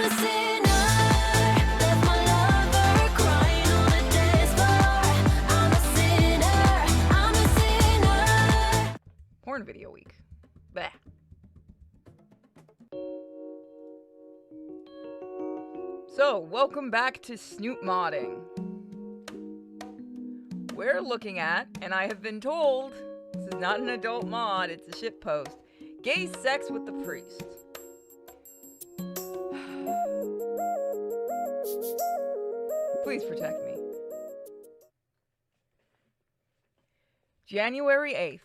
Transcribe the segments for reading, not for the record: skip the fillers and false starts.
a sinner, left my lover crying on the dance floor. I'm a sinner, I'm a sinner. Porn video week. Bah. So, welcome back to Snoot Modding. We're looking at, and I have been told, this is not an adult mod, it's a shitpost, gay sex with the priest. Please protect me. January 8th.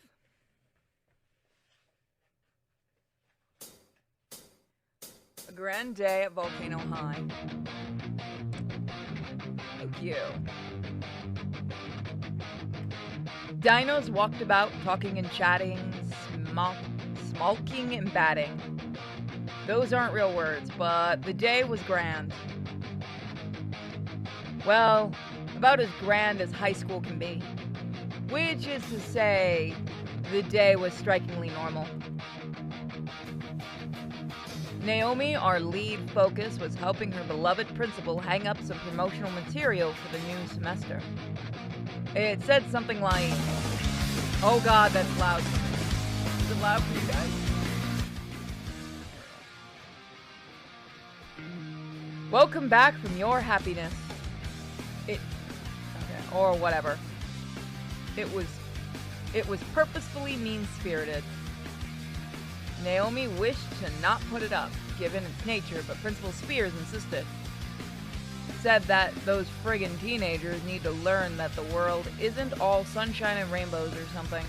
A grand day at Volcano High. Thank you. Dinos walked about, talking and chatting, smolking and batting. Those aren't real words, but the day was grand. Well, about as grand as high school can be. Which is to say, the day was strikingly normal. Naomi, our lead focus, was helping her beloved principal hang up some promotional material for the new semester. It said something like, oh god, that's loud. Is it loud for you guys? Welcome back from your happiness. Or whatever. It was purposefully mean-spirited. Naomi wished to not put it up, given its nature, but Principal Spears insisted. Said that those friggin' teenagers need to learn that the world isn't all sunshine and rainbows or something.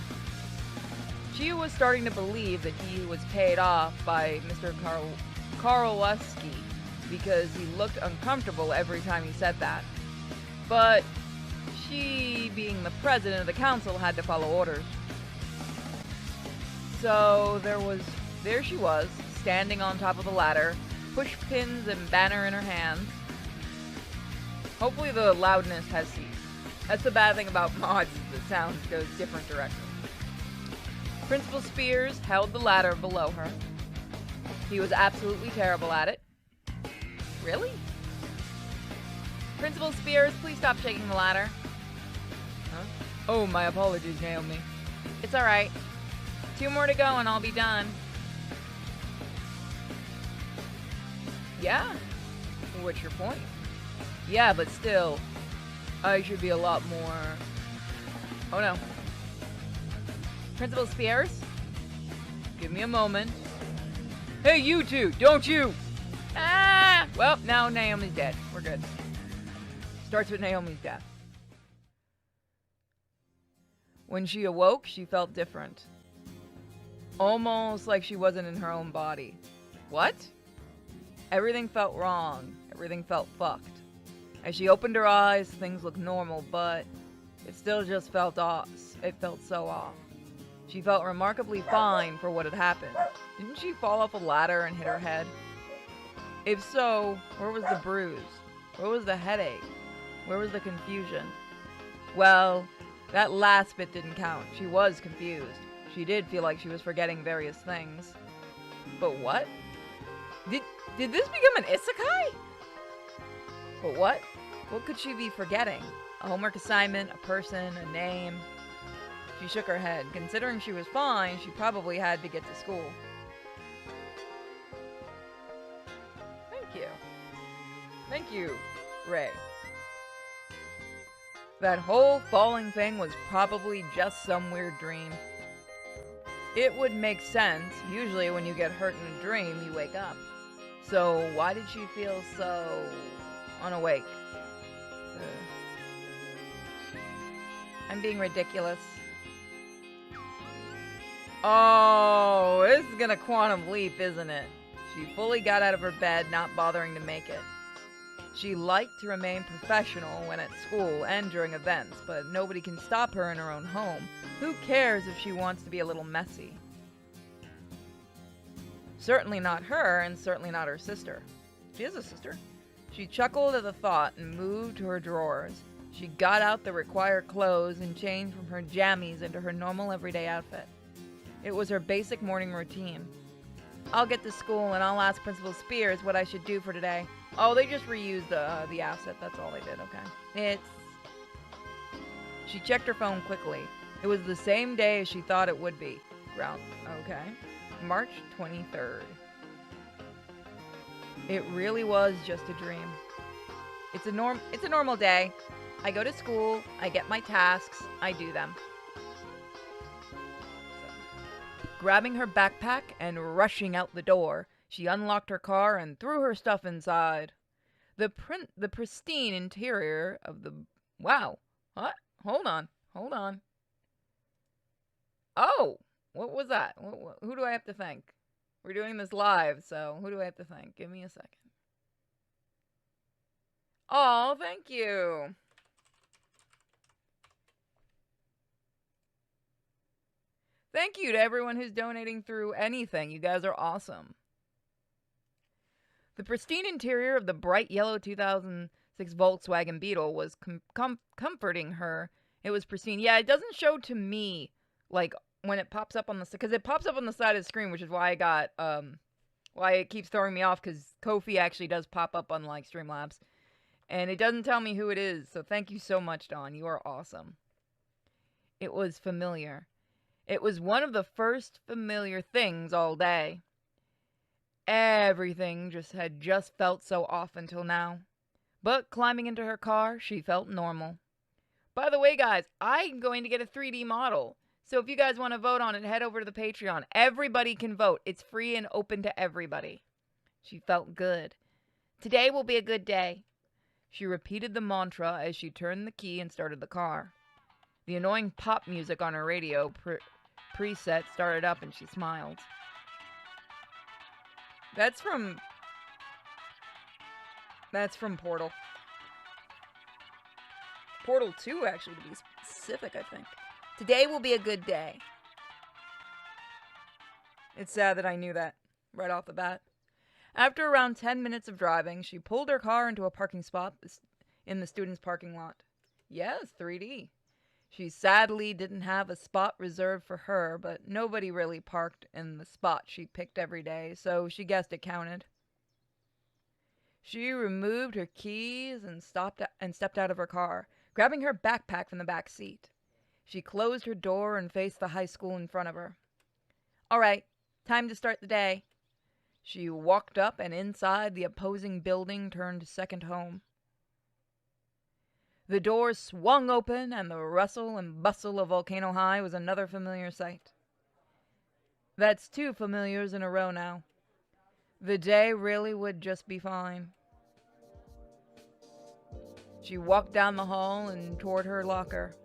She was starting to believe that he was paid off by Mr. Karolewski because he looked uncomfortable every time he said that. But she, being the president of the council, had to follow orders. So there she was, standing on top of the ladder, push pins and banner in her hands. Hopefully the loudness has ceased. That's the bad thing about mods, is the sound goes different directions. Principal Spears held the ladder below her. He was absolutely terrible at it. Really? Principal Spears, please stop shaking the ladder. Huh? Oh, my apologies, Naomi. It's alright. 2 more to go and I'll be done. Yeah? What's your point? Yeah, but still, I should be a lot more... Oh no. Principal Spears? Give me a moment. Hey, you two, don't you! Ah! Well, now Naomi's dead. We're good. Starts with Naomi's death. When she awoke, she felt different. Almost like she wasn't in her own body. What? Everything felt wrong. Everything felt fucked. As she opened her eyes, things looked normal, but it still just felt off. It felt so off. She felt remarkably fine for what had happened. Didn't she fall off a ladder and hit her head? If so, where was the bruise? Where was the headache? Where was the confusion? Well, that last bit didn't count. She was confused. She did feel like she was forgetting various things. But what? Did this become an isekai? But what? What could she be forgetting? A homework assignment, a person, a name? She shook her head. Considering she was fine, she probably had to get to school. Thank you. Thank you, Ray. That whole falling thing was probably just some weird dream. It would make sense. Usually when you get hurt in a dream, you wake up. So why did she feel so unawake? I'm being ridiculous. Oh, this is gonna quantum leap, isn't it? She fully got out of her bed, not bothering to make it. She liked to remain professional when at school and during events, but nobody can stop her in her own home. Who cares if she wants to be a little messy? Certainly not her, and certainly not her sister. She has a sister. She chuckled at the thought and moved to her drawers. She got out the required clothes and changed from her jammies into her normal everyday outfit. It was her basic morning routine. I'll get to school and I'll ask Principal Spears what I should do for today. Oh, they just reused the asset. That's all they did. Okay. She checked her phone quickly. It was the same day as she thought it would be. Ground. Okay. March 23rd. It really was just a dream. It's a normal day. I go to school, I get my tasks, I do them. Grabbing her backpack and rushing out the door, she unlocked her car and threw her stuff inside. The pristine interior of the... Wow. What? Hold on. Oh! What was that? Who do I have to thank? We're doing this live, so who do I have to thank? Give me a second. Oh, thank you. Thank you to everyone who's donating through anything. You guys are awesome. The pristine interior of the bright yellow 2006 Volkswagen Beetle was comforting her. It was pristine. Yeah, it doesn't show to me, like, when it pops up on the... Because it pops up on the side of the screen, which is why I got... why it keeps throwing me off, because Ko-fi actually does pop up on, like, Streamlabs. And it doesn't tell me who it is, so thank you so much, Dawn. You are awesome. It was familiar. It was one of the first familiar things all day. Everything had just felt so off until now. But climbing into her car, she felt normal. By the way, guys, I'm going to get a 3D model. So if you guys want to vote on it, head over to the Patreon. Everybody can vote. It's free and open to everybody. She felt good. Today will be a good day. She repeated the mantra as she turned the key and started the car. The annoying pop music on her radio preset started up and she smiled. That's from Portal. Portal 2, actually, to be specific, I think. Today will be a good day. It's sad that I knew that right off the bat. After around 10 minutes of driving, she pulled her car into a parking spot in the student's parking lot. Yes, 3D. She sadly didn't have a spot reserved for her, but nobody really parked in the spot she picked every day, so she guessed it counted. She removed her keys and stepped out of her car, grabbing her backpack from the back seat. She closed her door and faced the high school in front of her. All right, time to start the day. She walked up and inside the opposing building turned second home. The doors swung open and the rustle and bustle of Volcano High was another familiar sight. That's 2 familiars in a row now. The day really would just be fine. She walked down the hall and toward her locker.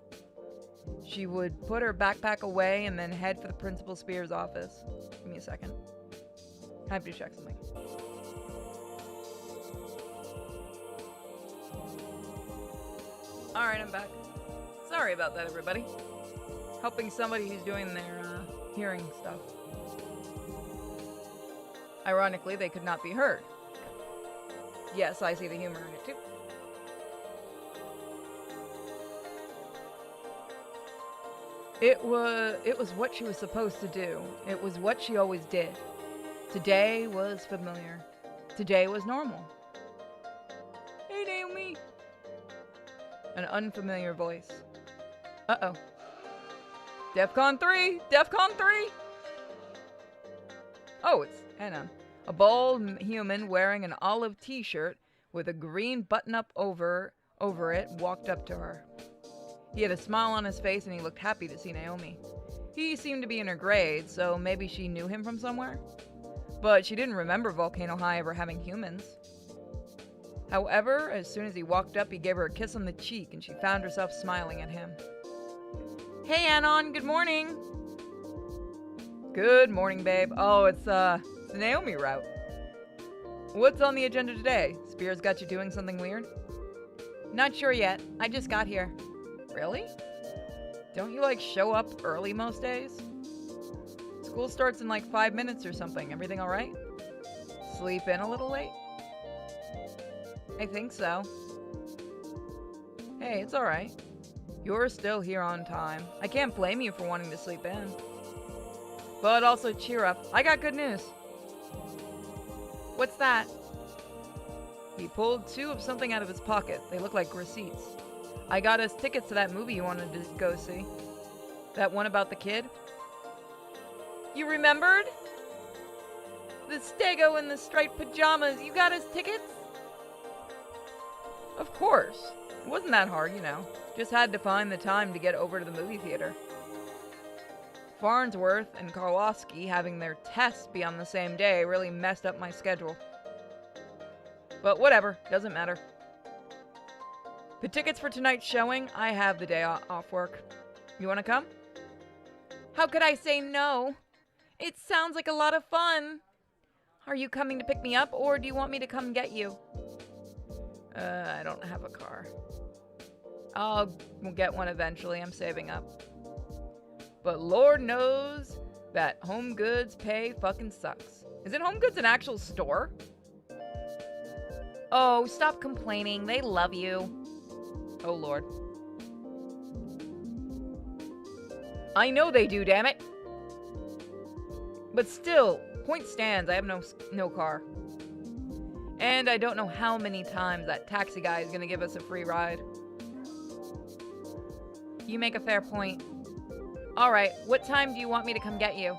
She would put her backpack away and then head for the Principal Spears' office. Give me a second. I have to check something. Alright, I'm back. Sorry about that, everybody. Helping somebody who's doing their hearing stuff. Ironically, they could not be heard. Yes, I see the humor in it too. It was what she was supposed to do. It was what she always did. Today was familiar. Today was normal. Hey, Naomi! An unfamiliar voice. Uh-oh. DEFCON 3! DEFCON 3! Oh, it's Anon. A bald human wearing an olive t-shirt with a green button-up over it walked up to her. He had a smile on his face and he looked happy to see Naomi. He seemed to be in her grade, so maybe she knew him from somewhere. But she didn't remember Volcano High ever having humans. However, as soon as he walked up, he gave her a kiss on the cheek and she found herself smiling at him. Hey, Anon, good morning. Good morning, babe. Oh, it's the Naomi route. What's on the agenda today? Spears got you doing something weird? Not sure yet. I just got here. Really? Don't you, show up early most days? School starts in 5 minutes or something. Everything alright? Sleep in a little late? I think so. Hey, it's alright. You're still here on time. I can't blame you for wanting to sleep in. But also cheer up. I got good news. What's that? He pulled 2 of something out of his pocket. They look like receipts. I got us tickets to that movie you wanted to go see. That one about the kid? You remembered? The stego in the striped pajamas. You got us tickets? Of course. It wasn't that hard, you know. Just had to find the time to get over to the movie theater. Farnsworth and Karlowski having their tests be on the same day really messed up my schedule. But whatever, doesn't matter. The tickets for tonight's showing, I have the day off work. You want to come? How could I say no? It sounds like a lot of fun. Are you coming to pick me up, or do you want me to come get you? I don't have a car. We'll get one eventually. I'm saving up. But Lord knows that Home Goods pay fucking sucks. Isn't Home Goods an actual store? Oh, stop complaining. They love you. Oh, Lord. I know they do, damn it. But still, point stands. I have no car. And I don't know how many times that taxi guy is going to give us a free ride. You make a fair point. Alright, what time do you want me to come get you?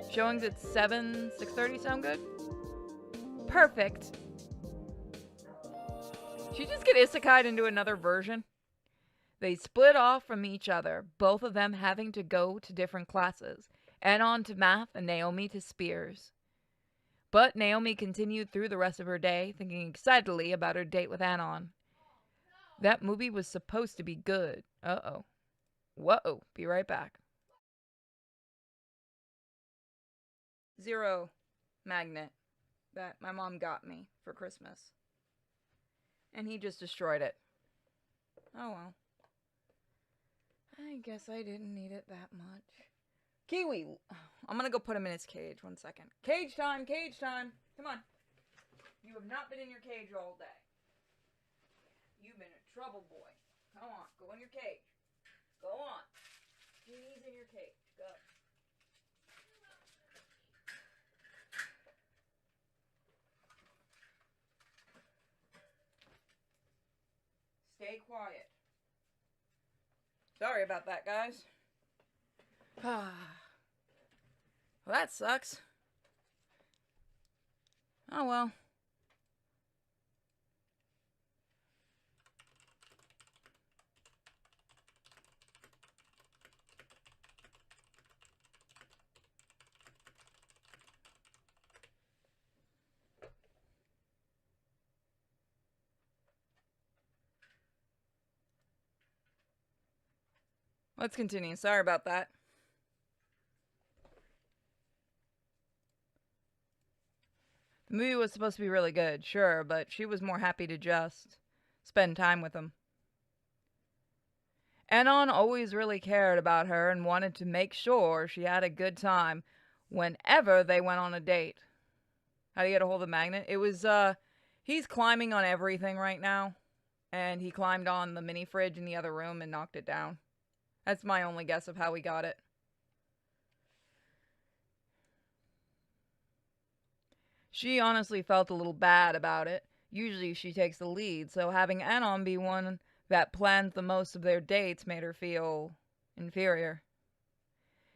Showings at 7, 6:30 sound good? Perfect. Should you just get isekai'd into another version? They split off from each other, both of them having to go to different classes. Anon to math and Naomi to spears. But Naomi continued through the rest of her day, thinking excitedly about her date with Anon. That movie was supposed to be good. Uh-oh. Whoa, be right back. 0 magnet that my mom got me for Christmas. And he just destroyed it. Oh well. I guess I didn't need it that much. Kiwi! I'm gonna go put him in his cage. 1 second. Cage time! Cage time! Come on. You have not been in your cage all day. You've been a trouble boy. Come on, go in your cage. Go on. He's in your cage. Go. Stay quiet. Sorry about that, guys. Well, that sucks. Oh well. Let's continue. Sorry about that. The movie was supposed to be really good, sure, but she was more happy to just spend time with him. Anon always really cared about her and wanted to make sure she had a good time whenever they went on a date. How do you get a hold of the magnet? It was, he's climbing on everything right now, and he climbed on the mini fridge in the other room and knocked it down. That's my only guess of how we got it. She honestly felt a little bad about it. Usually she takes the lead, so having Anon be one that plans the most of their dates made her feel inferior.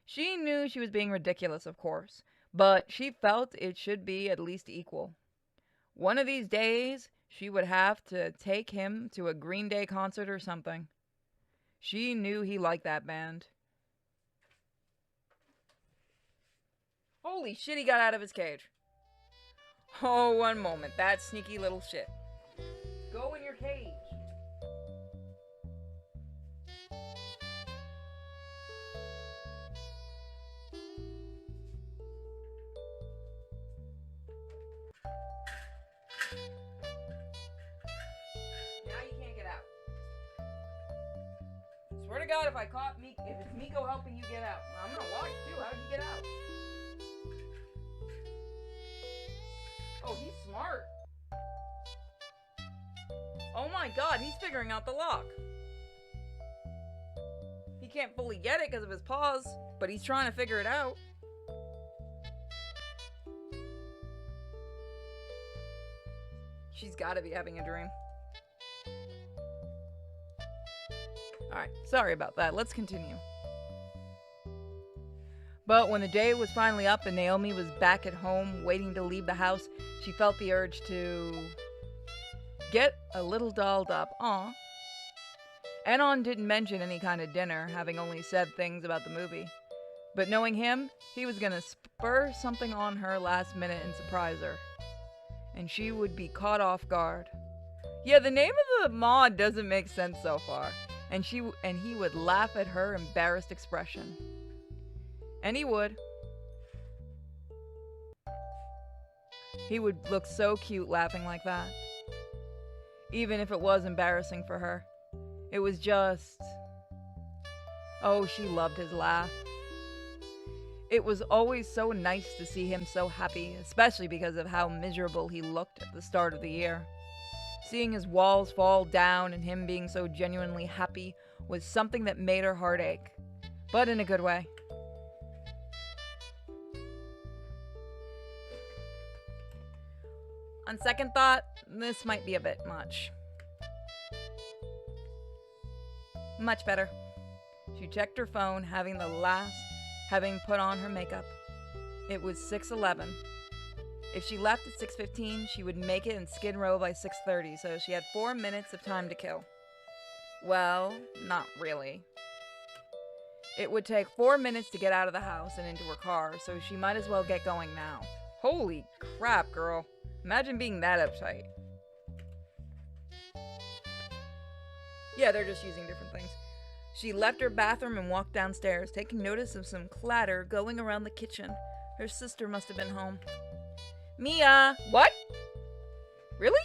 She knew she was being ridiculous, of course, but she felt it should be at least equal. One of these days, she would have to take him to a Green Day concert or something. She knew he liked that band. Holy shit, he got out of his cage. Oh, one moment. That sneaky little shit. Go in your cage. Now you can't get out. Swear to God, if I caught if it's Miko helping you get out, I'm gonna watch too. How'd you get out? Oh, he's smart. Oh my God, he's figuring out the lock. He can't fully get it because of his paws, but he's trying to figure it out. She's gotta be having a dream. Alright, sorry about that. Let's continue. But when the day was finally up and Naomi was back at home waiting to leave the house, she felt the urge to get a little dolled up. Aw. Anon didn't mention any kind of dinner, having only said things about the movie. But knowing him, he was gonna spur something on her last minute and surprise her. And she would be caught off guard. Yeah, the name of the mod doesn't make sense so far. And he would laugh at her embarrassed expression. And he would. He would look so cute laughing like that. Even if it was embarrassing for her. It was just... Oh, she loved his laugh. It was always so nice to see him so happy, especially because of how miserable he looked at the start of the year. Seeing his walls fall down and him being so genuinely happy was something that made her heart ache. But in a good way. On second thought, this might be a bit much. Much better. She checked her phone, having put on her makeup. It was 6:11. If she left at 6:15, she would make it in Skid Row by 6:30, so she had 4 minutes of time to kill. Well, not really. It would take 4 minutes to get out of the house and into her car, so she might as well get going now. Holy crap, girl. Imagine being that uptight. Yeah, they're just using different things. She left her bathroom and walked downstairs, taking notice of some clatter going around the kitchen. Her sister must have been home. Mia! What? Really?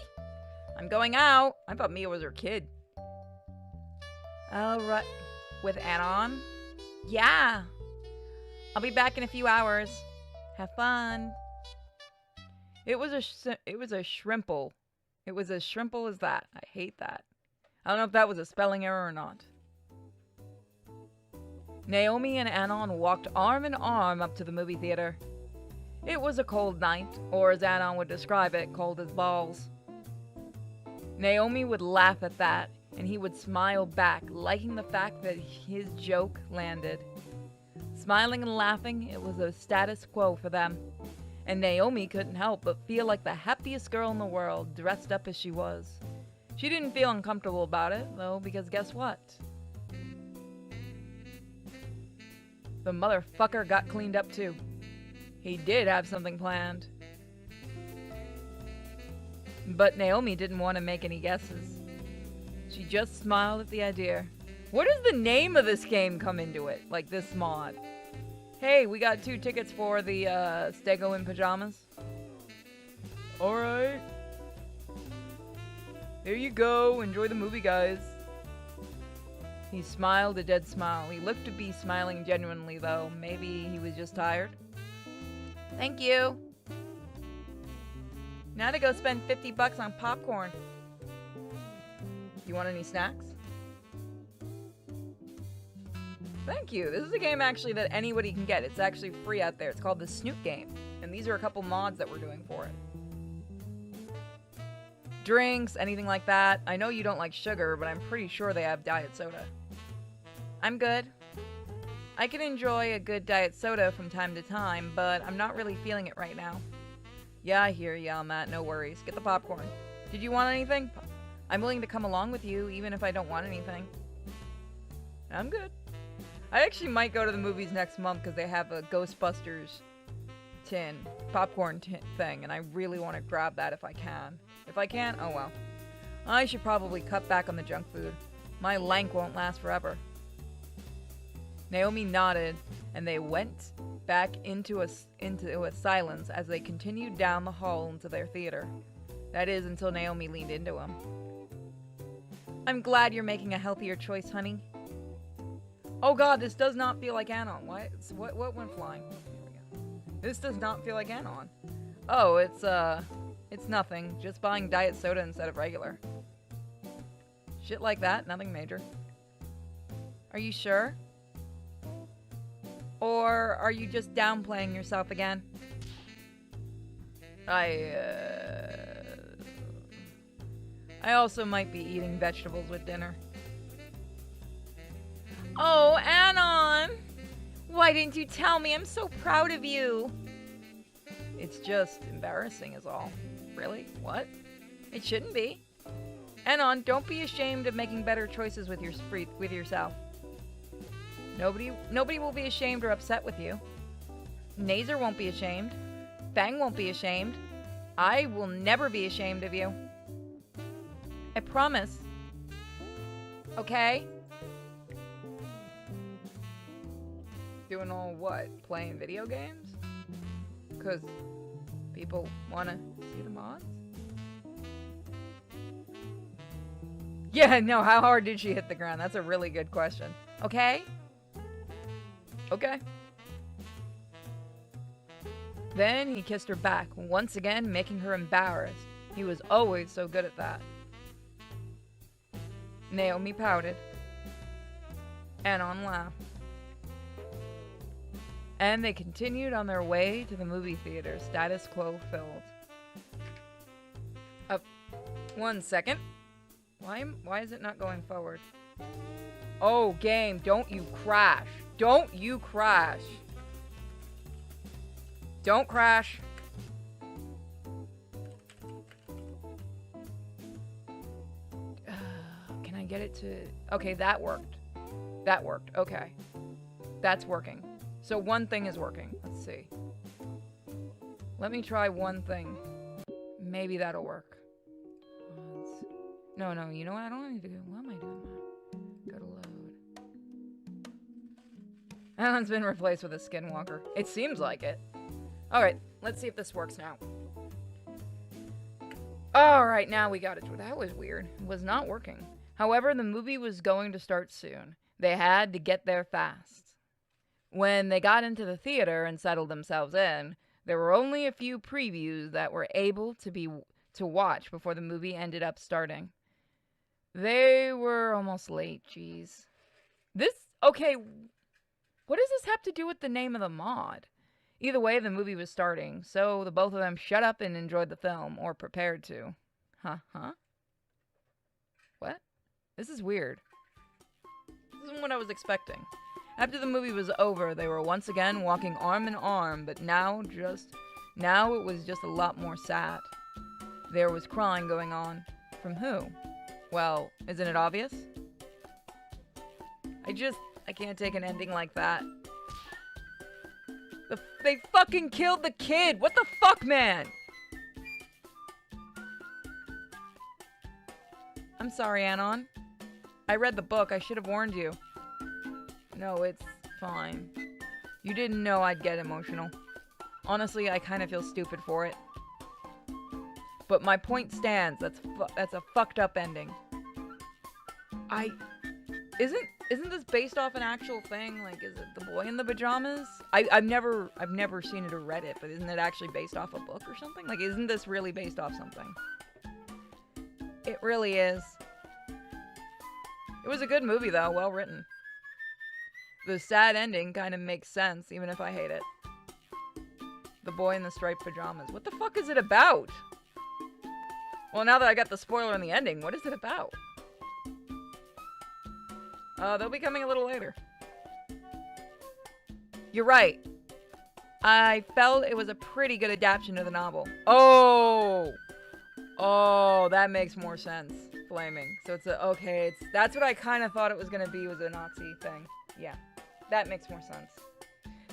I'm going out. I thought Mia was her kid. Alright. With Anon? Yeah. I'll be back in a few hours. Have fun. It was a shrimple. It was as shrimple as that. I hate that. I don't know if that was a spelling error or not. Naomi and Anon walked arm in arm up to the movie theater. It was a cold night, or as Anon would describe it, cold as balls. Naomi would laugh at that, and he would smile back, liking the fact that his joke landed. Smiling and laughing, it was a status quo for them. And Naomi couldn't help but feel like the happiest girl in the world, dressed up as she was. She didn't feel uncomfortable about it, though, because guess what? The motherfucker got cleaned up too. He did have something planned. But Naomi didn't want to make any guesses. She just smiled at the idea. What does the name of this game come into it? Like this mod? Hey, we got 2 tickets for the Stego in Pajamas. Alright. There you go. Enjoy the movie, guys. He smiled a dead smile. He looked to be smiling genuinely, though. Maybe he was just tired. Thank you. Now to go spend $50 on popcorn. You want any snacks? Thank you. This is a game actually that anybody can get. It's actually free out there. It's called the Snoot game. And these are a couple mods that we're doing for it. Drinks, anything like that. I know you don't like sugar, but I'm pretty sure they have diet soda. I'm good. I can enjoy a good diet soda from time to time, but I'm not really feeling it right now. Yeah, I hear you on that. No worries. Get the popcorn. Did you want anything? I'm willing to come along with you, even if I don't want anything. I'm good. I actually might go to the movies next month because they have a Ghostbusters popcorn tin thing, and I really want to grab that if I can. If I can't, oh well. I should probably cut back on the junk food. My lank won't last forever. Naomi nodded, and they went back into a silence as they continued down the hall into their theater. That is, until Naomi leaned into him. I'm glad you're making a healthier choice, honey. Oh god, this does not feel like Anon. What went flying? Here we go. This does not feel like Anon. Oh, it's nothing. Just buying diet soda instead of regular. Shit like that, nothing major. Are you sure? Or are you just downplaying yourself again? I also might be eating vegetables with dinner. Oh, Anon! Why didn't you tell me? I'm so proud of you. It's just embarrassing is all. Really? What? It shouldn't be. Anon, don't be ashamed of making better choices with yourself. Nobody will be ashamed or upset with you. Nazer won't be ashamed. Fang won't be ashamed. I will never be ashamed of you. I promise. Okay? Doing all what? Playing video games? Because people want to see the mods? Yeah, no, how hard did she hit the ground? That's a really good question. Okay? Okay. Then he kissed her back, once again making her embarrassed. He was always so good at that. Naomi pouted. Anon laughed. And they continued on their way to the movie theater, status quo filled. 1 second. Why is it not going forward? Oh, game, don't you crash. Don't you crash. Don't crash. Can I get it to... Okay, that worked. That worked. Okay. That's working. So one thing is working. Let's see. Let me try one thing. Maybe that'll work. No, you know what? I don't need to go. What am I doing? Go to load. Anon's been replaced with a skinwalker. It seems like it. Alright, let's see if this works now. Alright, now we got it. That was weird. It was not working. However, the movie was going to start soon. They had to get there fast. When they got into the theater and settled themselves in, there were only a few previews that were able to watch before the movie ended up starting. They were almost late, jeez. Okay, what does this have to do with the name of the mod? Either way, the movie was starting, so the both of them shut up and enjoyed the film, or prepared to. Huh? What? This is weird. This isn't what I was expecting. After the movie was over, they were once again walking arm in arm, but now it was just a lot more sad. There was crying going on. From who? Well, isn't it obvious? I can't take an ending like that. They fucking killed the kid! What the fuck, man? I'm sorry, Anon. I read the book. I should have warned you. No, it's fine. You didn't know I'd get emotional. Honestly, I kind of feel stupid for it. But my point stands. That's a fucked up ending. Isn't this based off an actual thing? Like, is it The Boy in the Pajamas? I've never seen it or read it, but isn't it actually based off a book or something? Like, isn't this really based off something? It really is. It was a good movie, though. Well written. The sad ending kind of makes sense, even if I hate it. The Boy in the Striped Pajamas. What the fuck is it about? Well, now that I got the spoiler on the ending, what is it about? They'll be coming a little later. You're right. I felt it was a pretty good adaptation of the novel. Oh, that makes more sense. Flaming. So that's what I kind of thought it was gonna be, was a Nazi thing. Yeah, that makes more sense.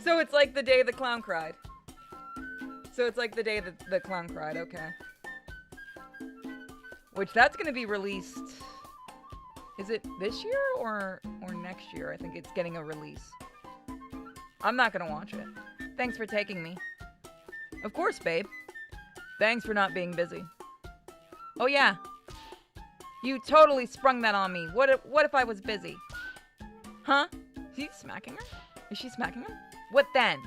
So it's like the day the clown cried. Okay. Which that's gonna be released. Is it this year or next year? I think it's getting a release. I'm not gonna watch it. Thanks for taking me. Of course, babe. Thanks for not being busy. Oh yeah. You totally sprung that on me. What if I was busy? Huh? Is he smacking her? Is she smacking him? What then?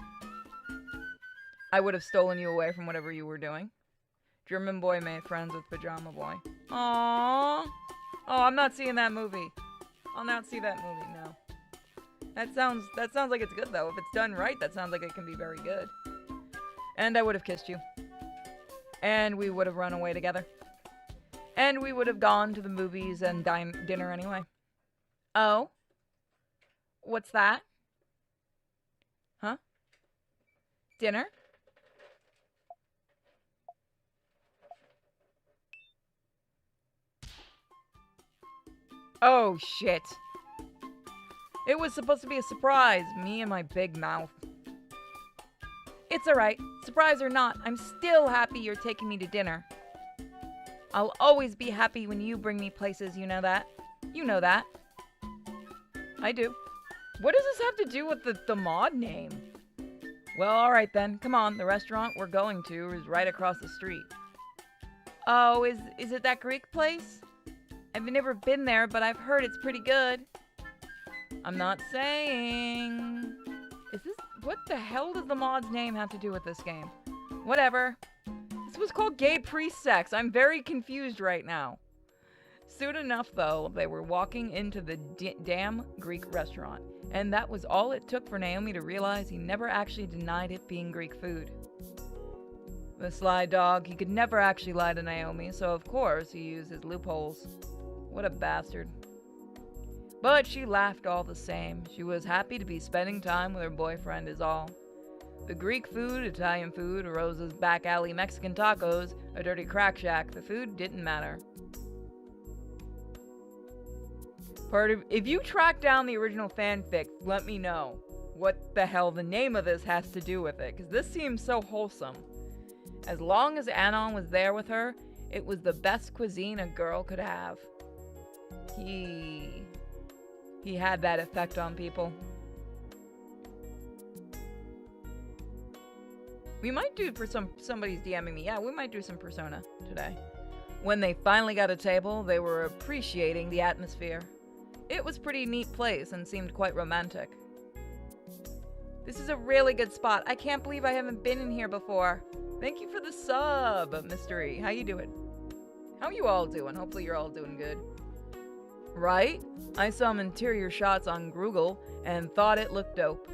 I would have stolen you away from whatever you were doing. German boy made friends with pajama boy. Aww. Oh, I'm not seeing that movie. I'll not see that movie, no. That sounds like it's good, though. If it's done right, that sounds like it can be very good. And I would have kissed you. And we would have run away together. And we would have gone to the movies and dinner anyway. Oh? What's that? Huh? Dinner? Oh, shit. It was supposed to be a surprise, me and my big mouth. It's alright. Surprise or not, I'm still happy you're taking me to dinner. I'll always be happy when you bring me places, you know that? You know that. I do. What does this have to do with the mod name? Well, alright then. Come on, the restaurant we're going to is right across the street. Oh, is it that Greek place? I've never been there, but I've heard it's pretty good. I'm not saying... Is this... What the hell does the mod's name have to do with this game? Whatever. This was called Gay Pre-Sex. I'm very confused right now. Soon enough, though, they were walking into the damn Greek restaurant. And that was all it took for Naomi to realize he never actually denied it being Greek food. The sly dog, he could never actually lie to Naomi, so of course he used his loopholes. What a bastard. But she laughed all the same. She was happy to be spending time with her boyfriend is all. The Greek food, Italian food, Rosa's back alley Mexican tacos, a dirty crack shack, the food didn't matter. If you track down the original fanfic, let me know what the hell the name of this has to do with it, because this seems so wholesome. As long as Anon was there with her, it was the best cuisine a girl could have. He had that effect on people. We might do, for somebody's DMing me, yeah, we might do some Persona today. When they finally got a table, they were appreciating the atmosphere. It was a pretty neat place and seemed quite romantic. This is a really good spot. I can't believe I haven't been in here before. Thank you for the sub, Mystery. How you doing? How you all doing? Hopefully you're all doing good. Right? I saw some interior shots on Google and thought it looked dope.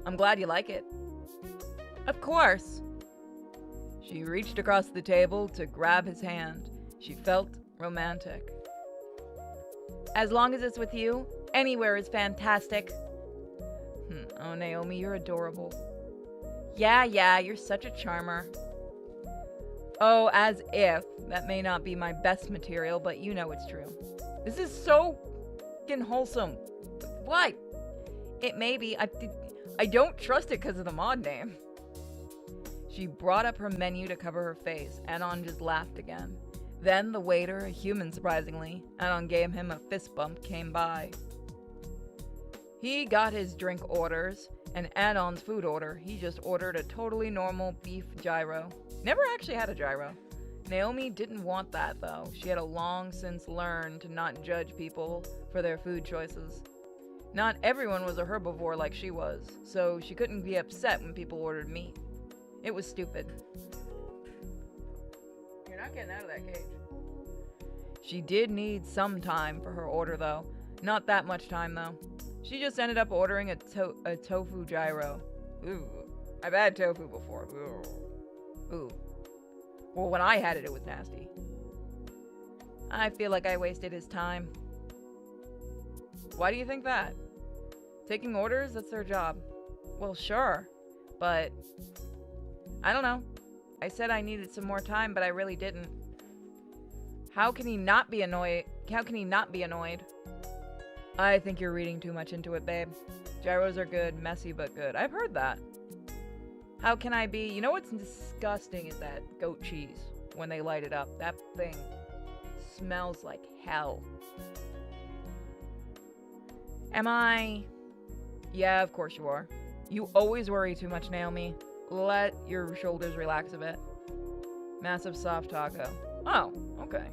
I'm glad you like it. Of course. She reached across the table to grab his hand. She felt romantic. As long as it's with you, anywhere is fantastic. Oh, Naomi, you're adorable. Yeah, you're such a charmer. Oh, as if. That may not be my best material, but you know it's true. This is so fucking wholesome. Why? It may be. I don't trust it because of the mod name. She brought up her menu to cover her face. Anon just laughed again. Then the waiter, a human surprisingly, Anon gave him a fist bump, came by. He got his drink orders and Anon's food order. He just ordered a totally normal beef gyro. Never actually had a gyro. Naomi didn't want that though. She had long since learned to not judge people for their food choices. Not everyone was a herbivore like she was, so she couldn't be upset when people ordered meat. It was stupid. You're not getting out of that cage. She did need some time for her order though. Not that much time though. She just ended up ordering a tofu gyro. Ooh. I've had tofu before. Ooh. Well, when I had it, it was nasty. I feel like I wasted his time. Why do you think that? Taking orders? That's their job. Well, sure. But I don't know. I said I needed some more time, but I really didn't. How can he not be annoyed? How can he not be annoyed? I think you're reading too much into it, babe. Gyros are good, messy but good. I've heard that. How can I be? You know what's disgusting is that goat cheese when they light it up. That thing smells like hell. Am I? Yeah, of course you are. You always worry too much, Naomi. Let your shoulders relax a bit. Massive soft taco. Oh, okay.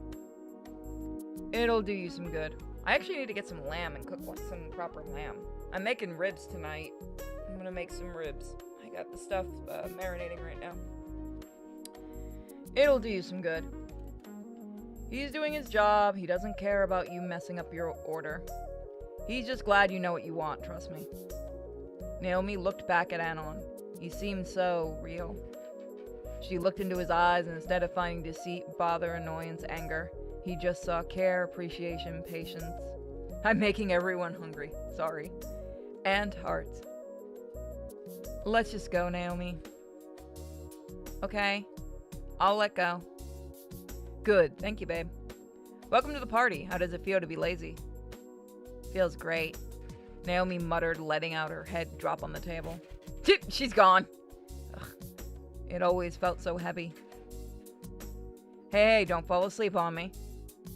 It'll do you some good. I actually need to get some lamb and cook some proper lamb. I'm making ribs tonight. I'm gonna make some ribs. I got the stuff marinating right now. It'll do you some good. He's doing his job. He doesn't care about you messing up your order. He's just glad you know what you want, trust me. Naomi looked back at Anon. He seemed so real. She looked into his eyes, and instead of finding deceit, bother, annoyance, anger, He just saw care, appreciation, patience. I'm making everyone hungry. Sorry. And hearts. Let's just go, Naomi. Okay. I'll let go. Good. Thank you, babe. Welcome to the party. How does it feel to be lazy? Feels great. Naomi muttered, letting out her head drop on the table. She's gone. Ugh. It always felt so heavy. Hey, don't fall asleep on me.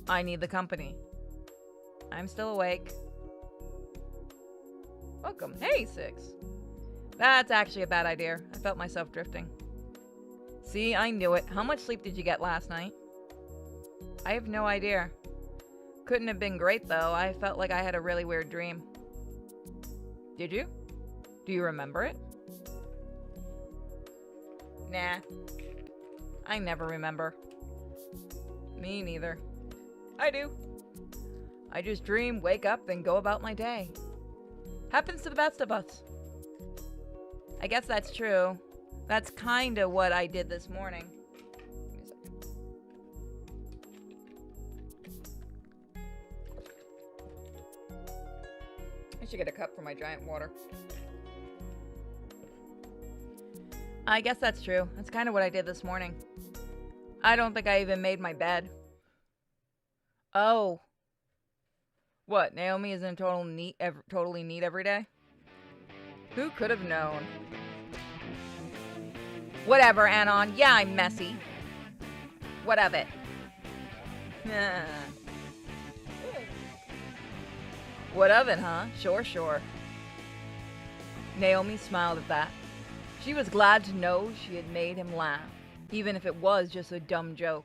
I need the company. I'm still awake. Welcome. Hey, 6. That's actually a bad idea. I felt myself drifting. See, I knew it. How much sleep did you get last night? I have no idea. Couldn't have been great, though. I felt like I had a really weird dream. Did you? Do you remember it? Nah. I never remember. Me neither. I do. I just dream, wake up, then go about my day. Happens to the best of us. I guess that's true. That's kinda what I did this morning. Give me a second. I should get a cup for my giant water. I guess that's true. That's kind of what I did this morning. I don't think I even made my bed. Oh. What, Naomi isn't totally neat every day? Who could have known? Whatever, Anon. Yeah, I'm messy. What of it? What of it, huh? Sure. Naomi smiled at that. She was glad to know she had made him laugh, even if it was just a dumb joke.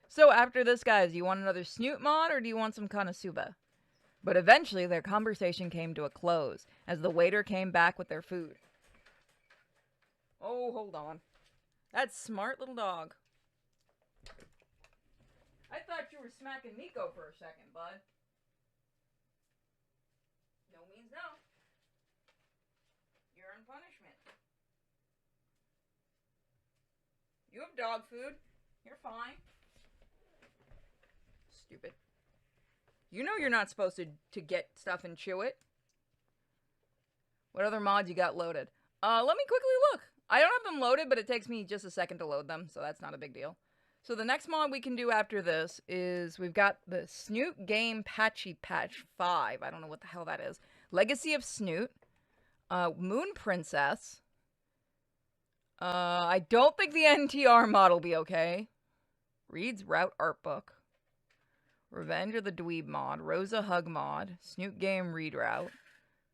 So after this, guys, do you want another Snoot Mod or do you want some Konosuba? But eventually their conversation came to a close as the waiter came back with their food. Oh, hold on. That smart little dog. I thought you were smacking Nico for a second, bud. No means no. You're in punishment. You have dog food. You're fine. Stupid. You know you're not supposed to get stuff and chew it. What other mods you got loaded? Let me quickly look. I don't have them loaded, but it takes me just a second to load them, so that's not a big deal. So the next mod we can do after this is we've got the Snoot Game Patchy Patch 5. I don't know what the hell that is. Legacy of Snoot. Moon Princess. I don't think the NTR mod will be okay. Reed's Route Art Book. Revenge of the Dweeb mod. Rosa Hug mod. Snoot Game Reed Route.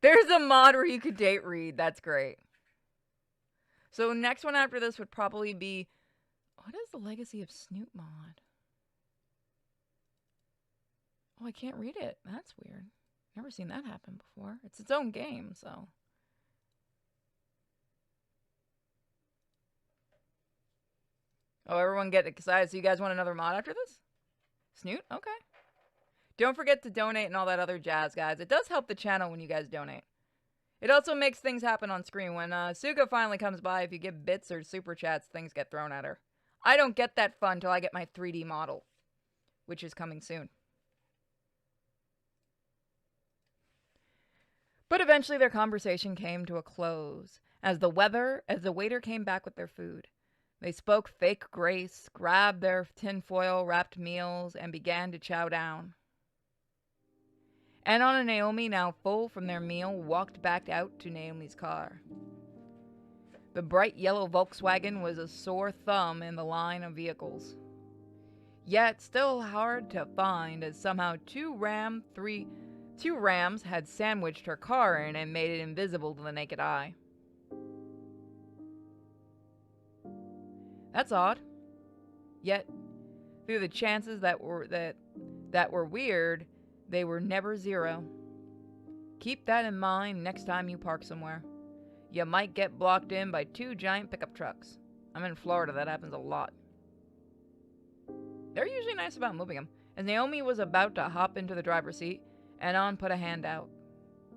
There's a mod where you could date Reed. That's great. So next one after this would probably be... What is the Legacy of Snoot mod? Oh, I can't read it. That's weird. Never seen that happen before. It's its own game, so... Oh, everyone get excited. So you guys want another mod after this? Snoot? Okay. Don't forget to donate and all that other jazz, guys. It does help the channel when you guys donate. It also makes things happen on screen. When Suga finally comes by, if you give bits or super chats, things get thrown at her. I don't get that fun till I get my 3D model, which is coming soon. But eventually their conversation came to a close as the waiter came back with their food. They spoke fake grace, grabbed their tinfoil wrapped meals, and began to chow down. Anon and Naomi, now full from their meal, walked back out to Naomi's car. The bright yellow Volkswagen was a sore thumb in the line of vehicles. Yet still hard to find, as somehow two Rams had sandwiched her car in and made it invisible to the naked eye. That's odd. Yet, through the chances that were weird, they were never zero. Keep that in mind next time you park somewhere. You might get blocked in by two giant pickup trucks. I'm in Florida, that happens a lot. They're usually nice about moving them. As Naomi was about to hop into the driver's seat, Anon put a hand out.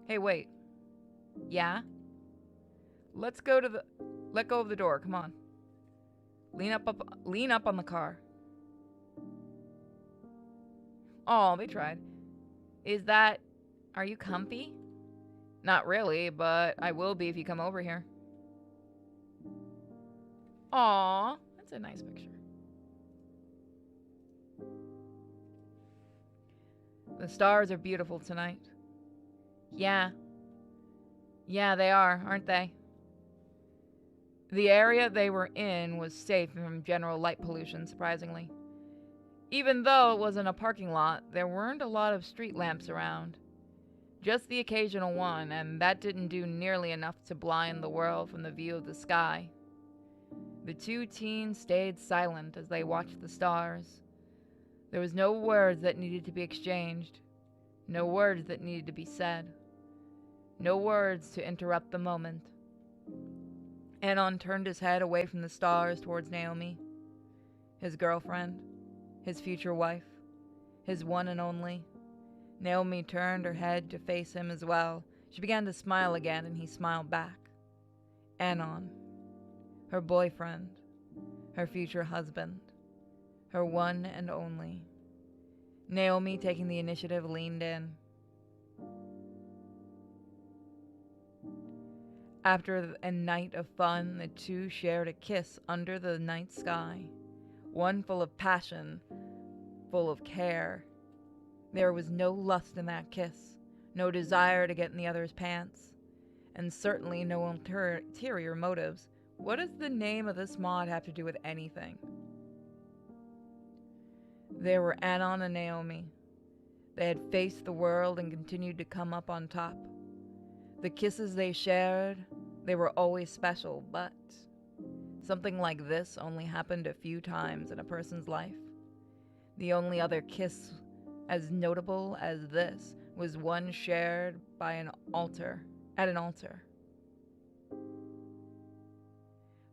Hey, wait. Yeah? Let go of the door, come on. Lean up on the car. Oh, they tried. Are you comfy? Not really, but I will be if you come over here. Aw, that's a nice picture. The stars are beautiful tonight. Yeah. Yeah, they are, aren't they? The area they were in was safe from general light pollution, surprisingly. Even though it wasn't a parking lot, there weren't a lot of street lamps around. Just the occasional one, and that didn't do nearly enough to blind the world from the view of the sky. The two teens stayed silent as they watched the stars. There was no words that needed to be exchanged, no words that needed to be said, no words to interrupt the moment. Anon turned his head away from the stars towards Naomi, his girlfriend, his future wife, his one and only. Naomi turned her head to face him as well. She began to smile again, and he smiled back. Anon, her boyfriend, her future husband, her one and only. Naomi, taking the initiative, leaned in. After a night of fun, the two shared a kiss under the night sky, one full of passion, full of care. There was no lust in that kiss, no desire to get in the other's pants, and certainly no ulterior motives. What does the name of this mod have to do with anything? There were Anon and Naomi. They had faced the world and continued to come up on top. The kisses they shared, they were always special, but something like this only happened a few times in a person's life. The only other kiss as notable as this was one shared by an altar, at an altar.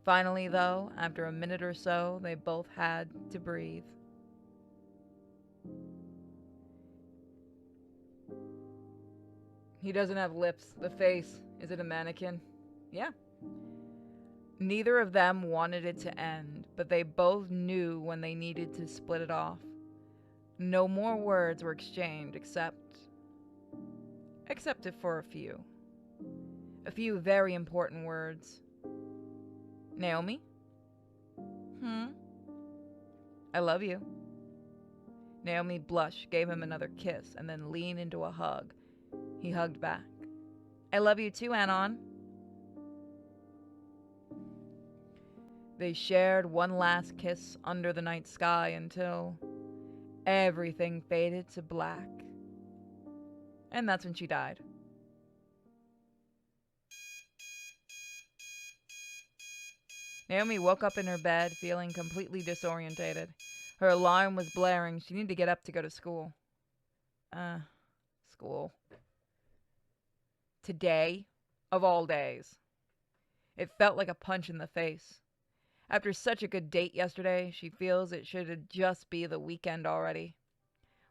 Finally, though, after a minute or so, they both had to breathe. He doesn't have lips. The face. Is it a mannequin? Yeah. Neither of them wanted it to end, but they both knew when they needed to split it off. No more words were exchanged except for a few. A few very important words. Naomi? I love you. Naomi blushed, gave him another kiss, and then leaned into a hug. He hugged back. I love you too, Anon. They shared one last kiss under the night sky until everything faded to black. And that's when she died. Naomi woke up in her bed, feeling completely disorientated. Her alarm was blaring. She needed to get up to go to school. School. Today, of all days. It felt like a punch in the face. After such a good date yesterday, she feels it should just be the weekend already.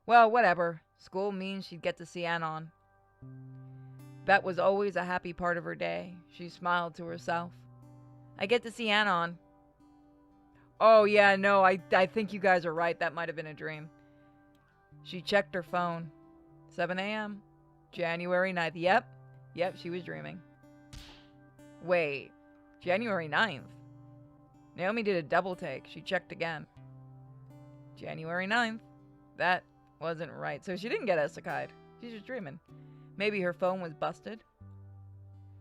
Well, whatever. School means she'd get to see Anon. That was always a happy part of her day. She smiled to herself. I get to see Anon. Oh yeah, no, I think you guys are right. That might have been a dream. She checked her phone. 7 a.m. January 9th. Yep, she was dreaming. Wait, January 9th? Naomi did a double take. She checked again. January 9th. That wasn't right. So she didn't get isekai'd. She's just dreaming. Maybe her phone was busted.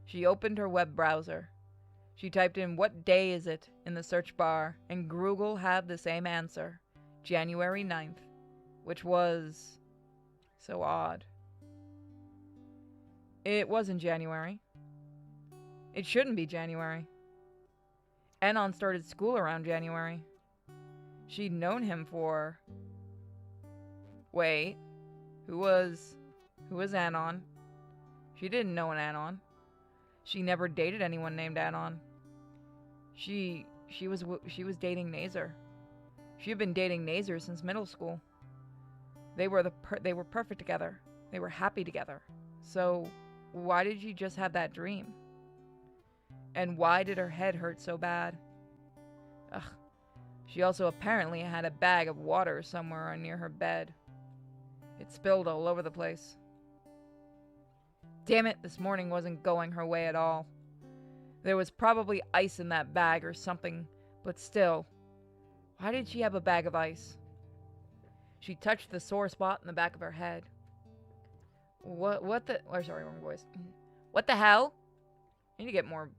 She opened her web browser. She typed in "what day is it" in the search bar, and Google had the same answer. January 9th. Which was so odd. It wasn't January. It shouldn't be January. Anon started school around January. She'd known him for... Wait. Who was Anon? She didn't know an Anon. She never dated anyone named Anon. She was dating Nazer. She had been dating Nazer since middle school. They were perfect together. They were happy together. So why did she just have that dream? And why did her head hurt so bad? Ugh. She also apparently had a bag of water somewhere near her bed. It spilled all over the place. Damn it, this morning wasn't going her way at all. There was probably ice in that bag or something, but still, why did she have a bag of ice? She touched the sore spot in the back of her head. What the, oh, sorry, wrong voice. What the hell? I need to get more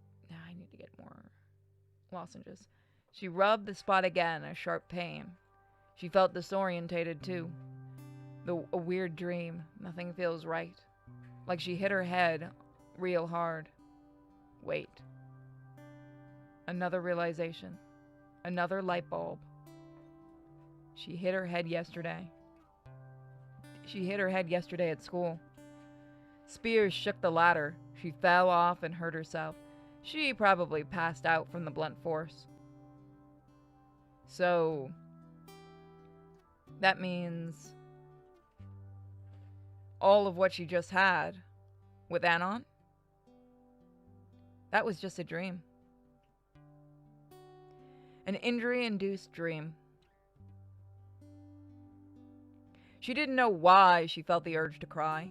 lozenges. She rubbed the spot again, a sharp pain. She felt disorientated too. A weird dream. Nothing feels right. Like she hit her head real hard. Wait. Another realization. Another light bulb. She hit her head yesterday. She hit her head yesterday at school. Spears shook the ladder. She fell off and hurt herself. She probably passed out from the blunt force. So, that means all of what she just had with Anon, that was just a dream. An injury-induced dream. She didn't know why she felt the urge to cry.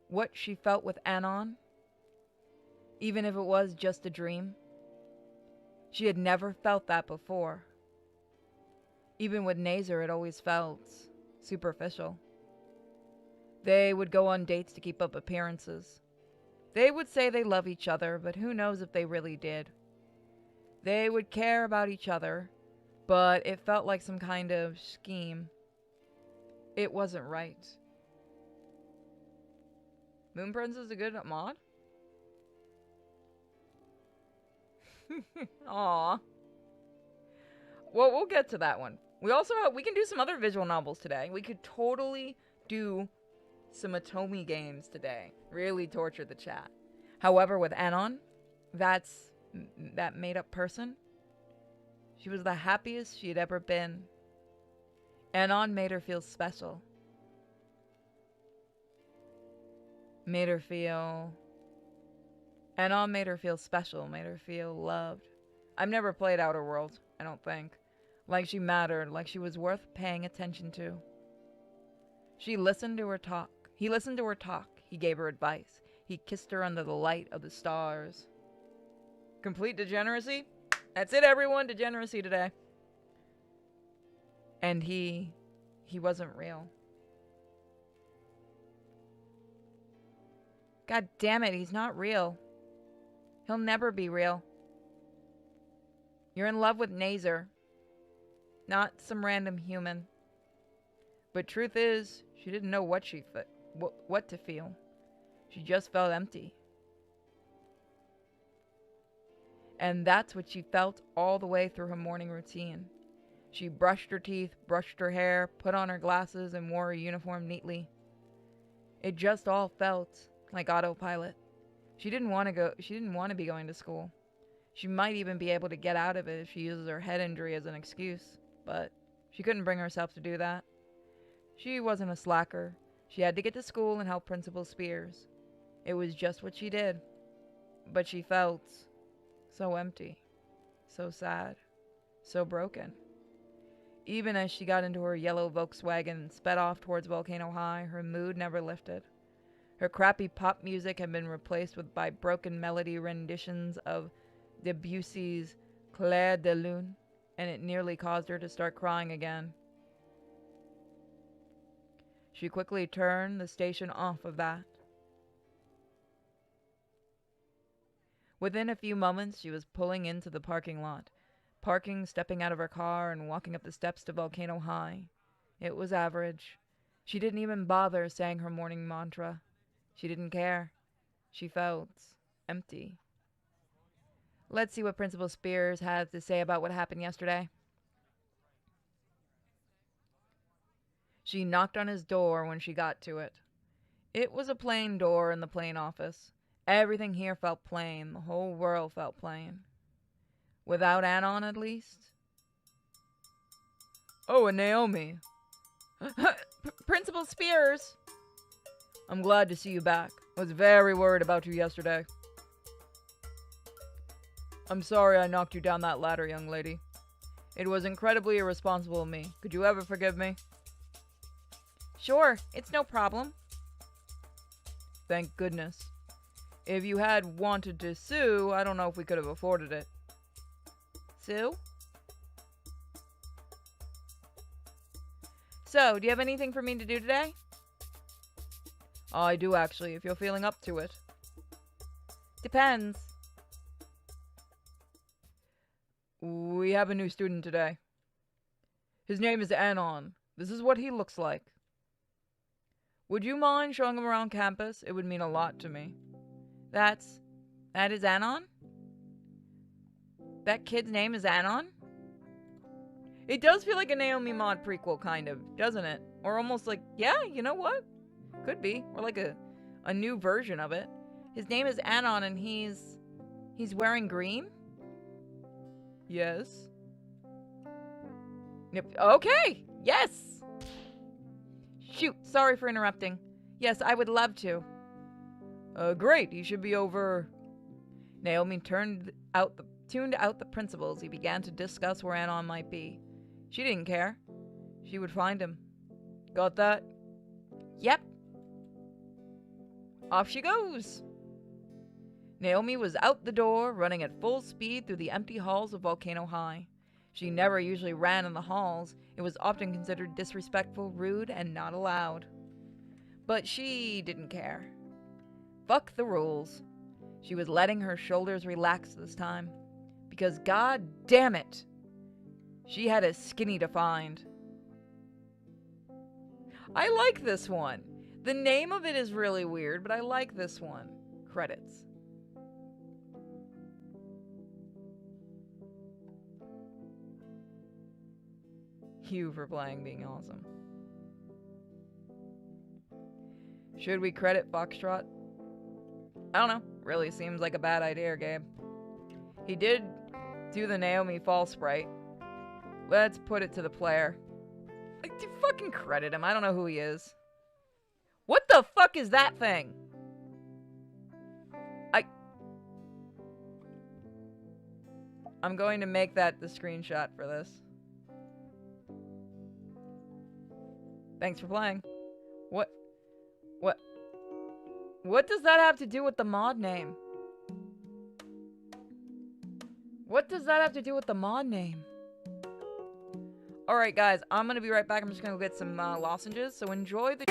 What she felt with Anon, even if it was just a dream, she had never felt that before. Even with Nazar, it always felt superficial. They would go on dates to keep up appearances. They would say they love each other, but who knows if they really did. They would care about each other, but it felt like some kind of scheme. It wasn't right. Moon Prince is a good mod? Aw. Well, we'll get to that one. We can do some other visual novels today. We could totally do some Atomi games today. Really torture the chat. However, with Anon, that made-up person, she was the happiest she had ever been. Anon made her feel special. Anon made her feel special, made her feel loved. I've never played Outer Worlds, I don't think. Like she mattered, like she was worth paying attention to. She listened to her talk. He listened to her talk. He gave her advice. He kissed her under the light of the stars. Complete degeneracy? That's it, everyone. Degeneracy today. And he wasn't real. God damn it, he's not real. He'll never be real. You're in love with Nazar, not some random human. But truth is, she didn't know what to feel. She just felt empty. And that's what she felt all the way through her morning routine. She brushed her teeth, brushed her hair, put on her glasses, and wore her uniform neatly. It just all felt like autopilot. She didn't want to be going to school. She might even be able to get out of it if she uses her head injury as an excuse, but she couldn't bring herself to do that. She wasn't a slacker. She had to get to school and help Principal Spears. It was just what she did. But she felt so empty, so sad, so broken. Even as she got into her yellow Volkswagen and sped off towards Volcano High, her mood never lifted. Her crappy pop music had been replaced by broken melody renditions of Debussy's Clair de Lune, and it nearly caused her to start crying again. She quickly turned the station off of that. Within a few moments, she was pulling into the parking lot. Parking, stepping out of her car, and walking up the steps to Volcano High. It was average. She didn't even bother saying her morning mantra. She didn't care. She felt empty. Let's see what Principal Spears has to say about what happened yesterday. She knocked on his door when she got to it. It was a plain door in the plain office. Everything here felt plain. The whole world felt plain. Without Anon, at least. Oh, and Naomi. Principal Spears! I'm glad to see you back. I was very worried about you yesterday. I'm sorry I knocked you down that ladder, young lady. It was incredibly irresponsible of me. Could you ever forgive me? Sure, it's no problem. Thank goodness. If you had wanted to sue, I don't know if we could have afforded it. Sue? So, do you have anything for me to do today? I do actually, if you're feeling up to it. Depends. We have a new student today. His name is Anon. This is what he looks like. Would you mind showing him around campus? It would mean a lot to me. That is Anon? That kid's name is Anon? It does feel like a Naomi Mod prequel, kind of, doesn't it? Or almost like, yeah, you know what? Could be. Or like a new version of it. His name is Anon and he's wearing green? Yes. Yep. Okay! Yes! Shoot, sorry for interrupting. Yes, I would love to. Great. He should be over. Naomi tuned out the principals. He began to discuss where Anon might be. She didn't care. She would find him. Got that? Yep. Off she goes. Naomi was out the door, running at full speed through the empty halls of Volcano High. She never usually ran in the halls. It was often considered disrespectful, rude, and not allowed. But she didn't care. Fuck the rules. She was letting her shoulders relax this time. Because god damn it, she had a skinny to find. I like this one. The name of it is really weird, but I like this one. Credits. You for playing being awesome. Should we credit Foxtrot? I don't know. Really seems like a bad idea, Gabe. He did do the Naomi Fall sprite. Let's put it to the player. Like, fucking credit him. I don't know who he is. What the fuck is that thing? I'm going to make that the screenshot for this. Thanks for playing. What does that have to do with the mod name? What does that have to do with the mod name? Alright guys, I'm gonna be right back. I'm just gonna go get some lozenges, so enjoy the...